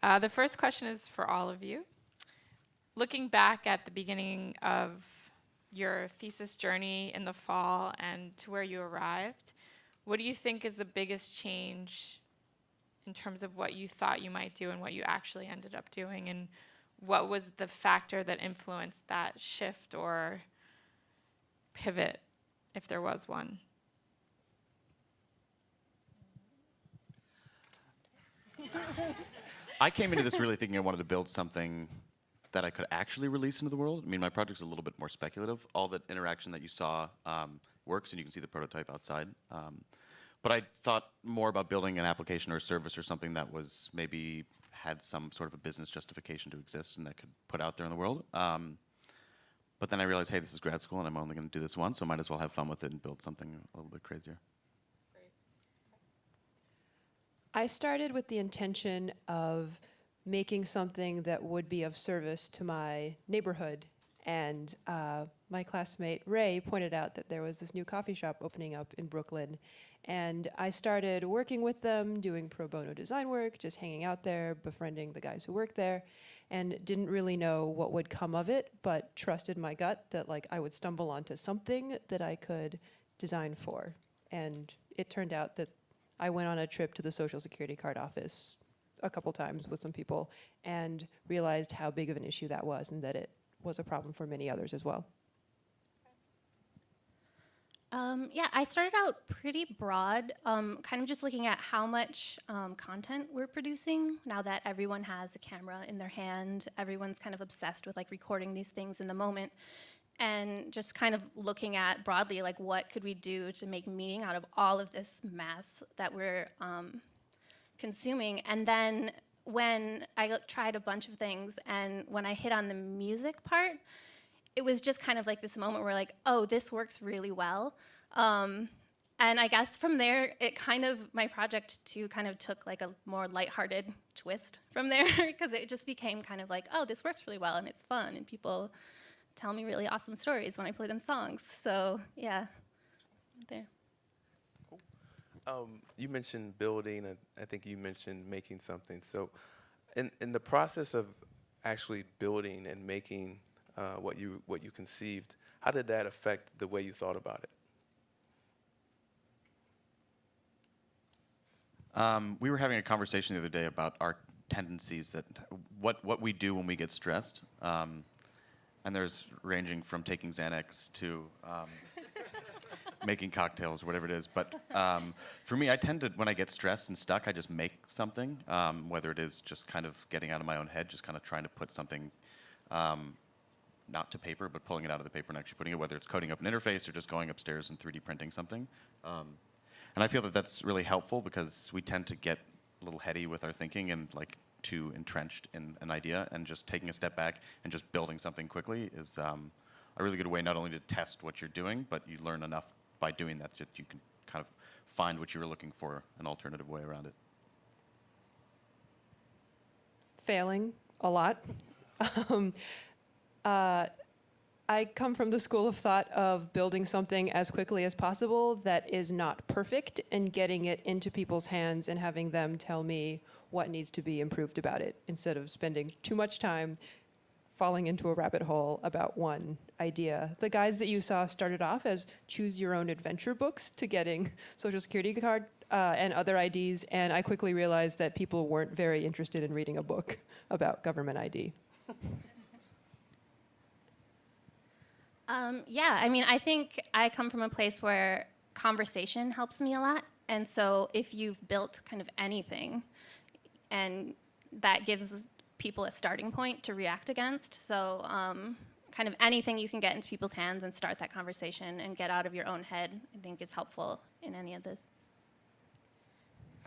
The first question is for all of you. Looking back at the beginning of your thesis journey in the fall and to where you arrived, what do you think is the biggest change in terms of what you thought you might do and what you actually ended up doing? And what was the factor that influenced that shift or pivot, if there was one? I came into this really thinking I wanted to build something that I could actually release into the world. I mean, my project's a little bit more speculative. All the interaction that you saw works, and you can see the prototype outside. But I thought more about building an application or a service or something that was maybe had some sort of a business justification to exist and that could put out there in the world. But then I realized, hey, this is grad school and I'm only going to do this once, so I might as well have fun with it and build something a little bit crazier. I started with the intention of making something that would be of service to my neighborhood. And my classmate Ray pointed out that there was this new coffee shop opening up in Brooklyn. And I started working with them, doing pro bono design work, just hanging out there, befriending the guys who worked there, and didn't really know what would come of it, but trusted my gut that like I would stumble onto something that I could design for. And it turned out that I went on a trip to the Social Security card office a couple times with some people and realized how big of an issue that was and that it was a problem for many others as well. Yeah, I started out pretty broad, kind of just looking at how much content we're producing now that everyone has a camera in their hand. Everyone's kind of obsessed with like recording these things in the moment, and just kind of looking at broadly like what could we do to make meaning out of all of this mass that we're consuming. And then when I tried a bunch of things, and when I hit on the music part, it was just kind of like this moment where like, oh, this works really well. And I guess from there, it kind of, my project too kind of took like a more lighthearted twist from there, because it just became kind of like, oh, this works really well and it's fun and people tell me really awesome stories when I play them songs. So yeah, there. Cool. You mentioned building, and I think you mentioned making something. So in the process of actually building and making what you conceived, how did that affect the way you thought about it? We were having a conversation the other day about our tendencies, that what we do when we get stressed. And there's ranging from taking Xanax to making cocktails or whatever it is. But for me, I tend to, when I get stressed and stuck, I just make something, whether it is just kind of getting out of my own head, just kind of trying to put something not to paper, but pulling it out of the paper and actually putting it, whether it's coding up an interface or just going upstairs and 3D printing something. And I feel that that's really helpful because we tend to get a little heady with our thinking and like too entrenched in an idea, and just taking a step back and just building something quickly is a really good way not only to test what you're doing, but you learn enough by doing that that you can kind of find what you were looking for, an alternative way around it. Failing a lot. I come from the school of thought of building something as quickly as possible that is not perfect and getting it into people's hands and having them tell me what needs to be improved about it, instead of spending too much time falling into a rabbit hole about one idea. The guys that you saw started off as choose your own adventure books to getting Social Security card and other IDs, and I quickly realized that people weren't very interested in reading a book about government ID. Yeah, I mean, I think I come from a place where conversation helps me a lot. And so if you've built kind of anything, and that gives people a starting point to react against. So kind of anything you can get into people's hands and start that conversation and get out of your own head, I think is helpful in any of this.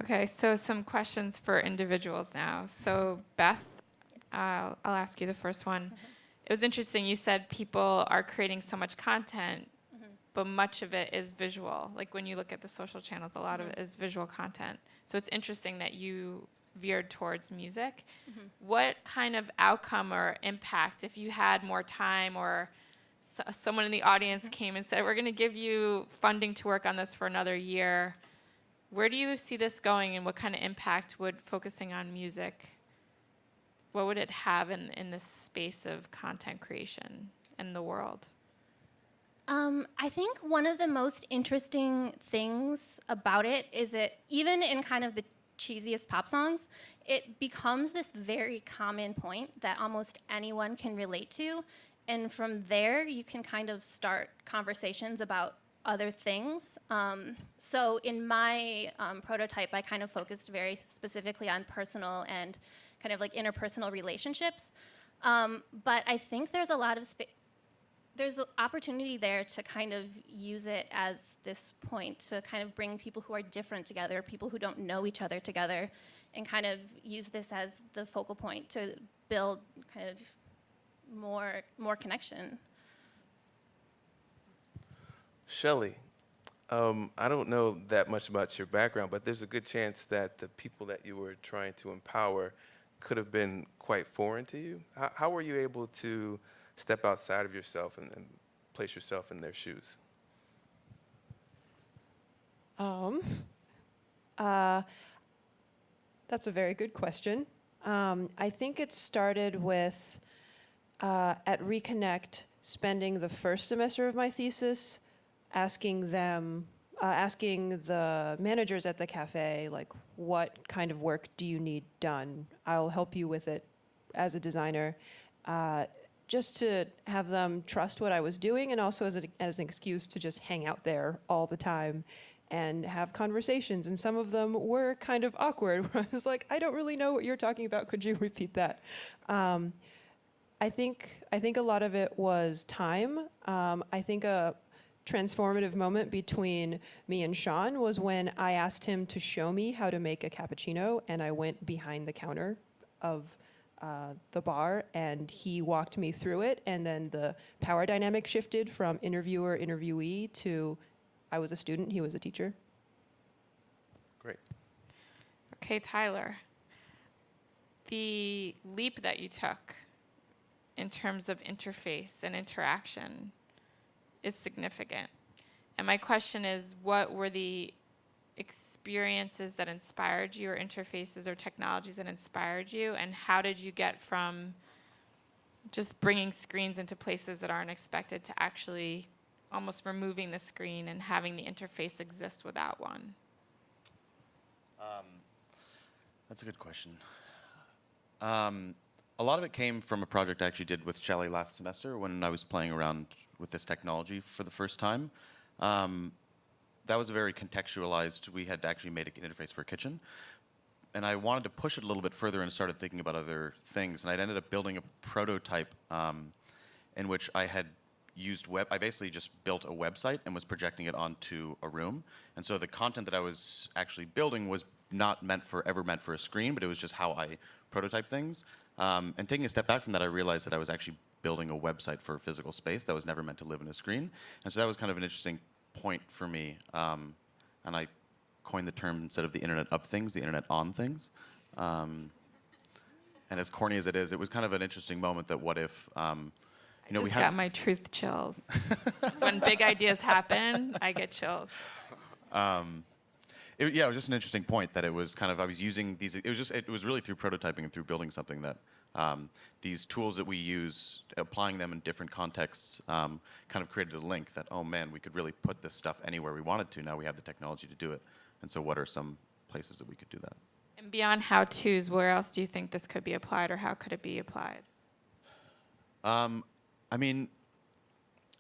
Okay, so some questions for individuals now. So Beth, I'll ask you the first one. It was interesting, you said people are creating so much content, but much of it is visual. Like when you look at the social channels, a lot of it is visual content. So it's interesting that you veered towards music. What kind of outcome or impact, if you had more time or someone in the audience came and said, we're gonna give you funding to work on this for another year, where do you see this going, and what kind of impact would focusing on music what would it have in this space of content creation in the world? I think one of the most interesting things about it is that even in kind of the cheesiest pop songs, it becomes this very common point that almost anyone can relate to. And from there, you can kind of start conversations about other things. So in my prototype, I kind of focused very specifically on personal and kind of like interpersonal relationships. But I think there's a lot of there's an opportunity there to kind of use it as this point to kind of bring people who are different together, people who don't know each other together, and kind of use this as the focal point to build kind of more connection. Shelley, I don't know that much about your background, but there's a good chance that the people that you were trying to empower could have been quite foreign to you. How were you able to step outside of yourself and place yourself in their shoes? That's a very good question. I think it started with, at Reconnect, spending the first semester of my thesis asking the managers at the cafe, like, what kind of work do you need done? I'll help you with it as a designer. Just to have them trust what I was doing, and also as an excuse to just hang out there all the time and have conversations. And some of them were kind of awkward, where I was like, I don't really know what you're talking about. Could you repeat that? I think a lot of it was time. I think a transformative moment between me and Sean was when I asked him to show me how to make a cappuccino, and I went behind the counter of the bar, and he walked me through it, and then the power dynamic shifted from interviewer, interviewee to I was a student, he was a teacher. Great. Okay, Tyler, the leap that you took in terms of interface and interaction is significant. And my question is, what were the experiences that inspired you, or interfaces or technologies that inspired you, and how did you get from just bringing screens into places that aren't expected to actually almost removing the screen and having the interface exist without one? That's a good question. A lot of it came from a project I actually did with Shelley last semester when I was playing around with this technology for the first time. That was very contextualized. We had actually made an interface for a kitchen. And I wanted to push it a little bit further and started thinking about other things. And I'd ended up building a prototype in which I had used I basically just built a website and was projecting it onto a room. And so the content that I was actually building was not ever meant for a screen, but it was just how I prototype things. And taking a step back from that, I realized that I was actually building a website for a physical space that was never meant to live in a screen. And so that was kind of an interesting point for me. And I coined the term, instead of the Internet of Things, the Internet on Things. And as corny as it is, it was kind of an interesting moment that what if, I just got my truth chills. When big ideas happen, I get chills. It was just an interesting point that it was kind of, I was using these, it was really through prototyping and through building something that these tools that we use, applying them in different contexts, kind of created a link that, oh man, we could really put this stuff anywhere we wanted to. Now we have the technology to do it. And so what are some places that we could do that? And beyond how-tos, where else do you think this could be applied, or how could it be applied? I mean,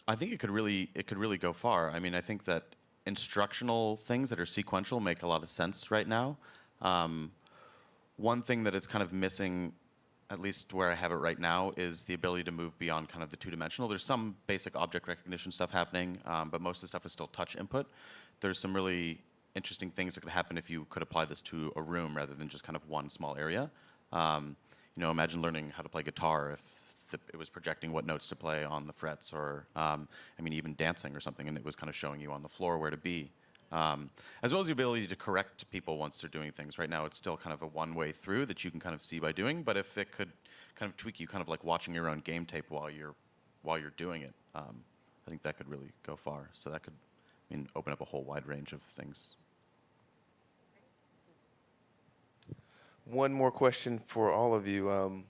I think it could really go far. I mean, I think that instructional things that are sequential make a lot of sense right now. One thing that it's kind of missing, at least where I have it right now, is the ability to move beyond kind of the two-dimensional. There's some basic object recognition stuff happening, but most of the stuff is still touch input. There's some really interesting things that could happen if you could apply this to a room rather than just kind of one small area. Imagine learning how to play guitar if it was projecting what notes to play on the frets, or even dancing or something, and it was kind of showing you on the floor where to be. As well as the ability to correct people once they're doing things. Right now it's still kind of a one-way through that you can kind of see by doing, but if it could kind of tweak you, kind of like watching your own game tape while you're doing it, I think that could really go far. So that could open up a whole wide range of things. One more question for all of you.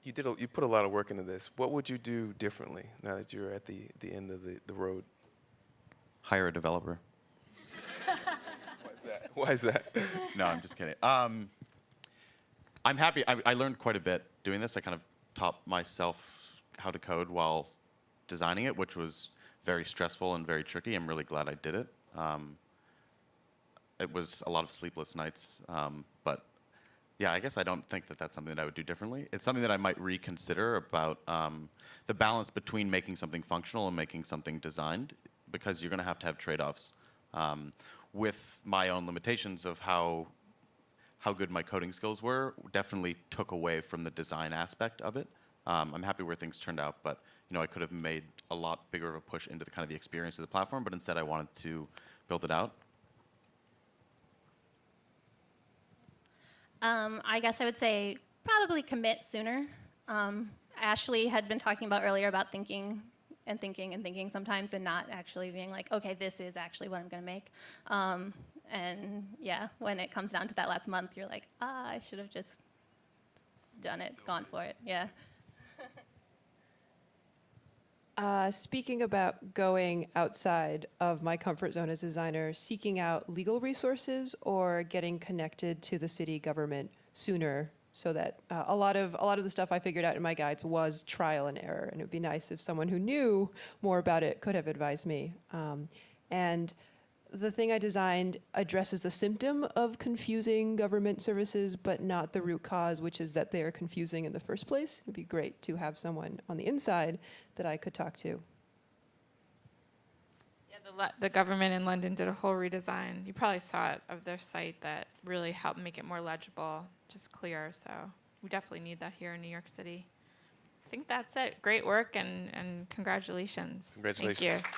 you put a lot of work into this. What would you do differently now that you're at the end of the road? Hire a developer. Why is that? No, I'm just kidding. I'm happy. I learned quite a bit doing this. I kind of taught myself how to code while designing it, which was very stressful and very tricky. I'm really glad I did it. It was a lot of sleepless nights, but yeah, I guess I don't think that that's something that I would do differently. It's something that I might reconsider about the balance between making something functional and making something designed, because you're going to have trade-offs. With my own limitations of how good my coding skills were, definitely took away from the design aspect of it. I'm happy where things turned out, but I could have made a lot bigger of a push into the kind of the experience of the platform, but instead I wanted to build it out. I guess I would say probably commit sooner. Ashley had been talking about earlier about thinking and thinking and thinking sometimes, and not actually being like, okay, this is actually what I'm going to make. And yeah, when it comes down to that last month, you're like, I should have just done it, gone for it. Yeah. Speaking about going outside of my comfort zone as a designer, seeking out legal resources or getting connected to the city government sooner, so that a lot of the stuff I figured out in my guides was trial and error, and it would be nice if someone who knew more about it could have advised me. And the thing I designed addresses the symptom of confusing government services, but not the root cause, which is that they are confusing in the first place. It would be great to have someone on the inside that I could talk to. Yeah, the government in London did a whole redesign. You probably saw it, of their site, that really helped make it more legible, just clear. So we definitely need that here in New York City. I think that's it. Great work, and congratulations. Congratulations. Thank you.